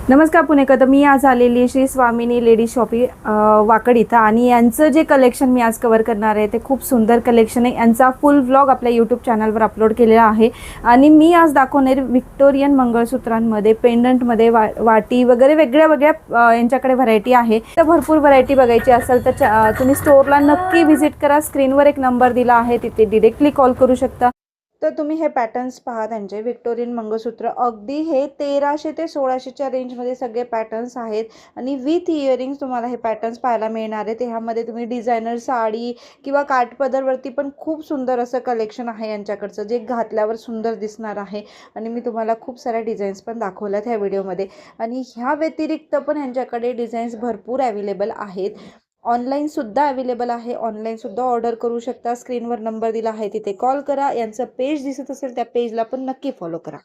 नमस्कार पुणेकर. तर मी आज आलेली श्री स्वामिनी लेडीज शॉपी वाकड इथं आणि यांचं जे कलेक्शन मी आज कवर करणार आहे ते खूप सुंदर कलेक्शन आहे. यांचा फुल व्लॉग आपल्या यूट्यूब चॅनलवर अपलोड केलेला आहे आणि मी आज दाखवणार व्हिक्टोरियन मंगळसूत्रांमध्ये, पेंडंटमध्ये, वाटी वगैरे वेगळ्या वेगळ्या यांच्याकडे व्हरायटी आहे. तर भरपूर व्हरायटी बघायची असेल तर तुम्ही स्टोअरला नक्की व्हिजिट करा. स्क्रीनवर एक नंबर दिला आहे, तिथे डिरेक्टली कॉल करू शकता. तर तुम्ही हे पॅटर्न्स पहा, त्यांचे व्हिक्टोरियन मंगळसूत्र अगदी हे 1300 ते 1600च्या रेंजमध्ये सगळे पॅटर्न्स आहेत आणि विथ इयरिंग्स तुम्हाला हे पॅटर्न्स पाहायला मिळणार आहेत. ह्यामध्ये तुम्ही डिझायनर साडी किंवा काठपदरवरती पण खूप सुंदर असं कलेक्शन आहे यांच्याकडचं, जे घातल्यावर सुंदर दिसणार आहे. आणि मी तुम्हाला खूप साऱ्या डिझाईन्स पण दाखवल्यात ह्या व्हिडिओमध्ये. आणि ह्या व्यतिरिक्त पण यांच्याकडे डिझाईन्स भरपूर अवेलेबल आहेत. ऑनलाईनसुद्धा अवेलेबल आहे, ऑनलाईनसुद्धा ऑर्डर करू शकता. स्क्रीनवर नंबर दिला आहे, तिथे कॉल करा. यांचं पेज दिसत असेल त्या पेजला पण नक्की फॉलो करा.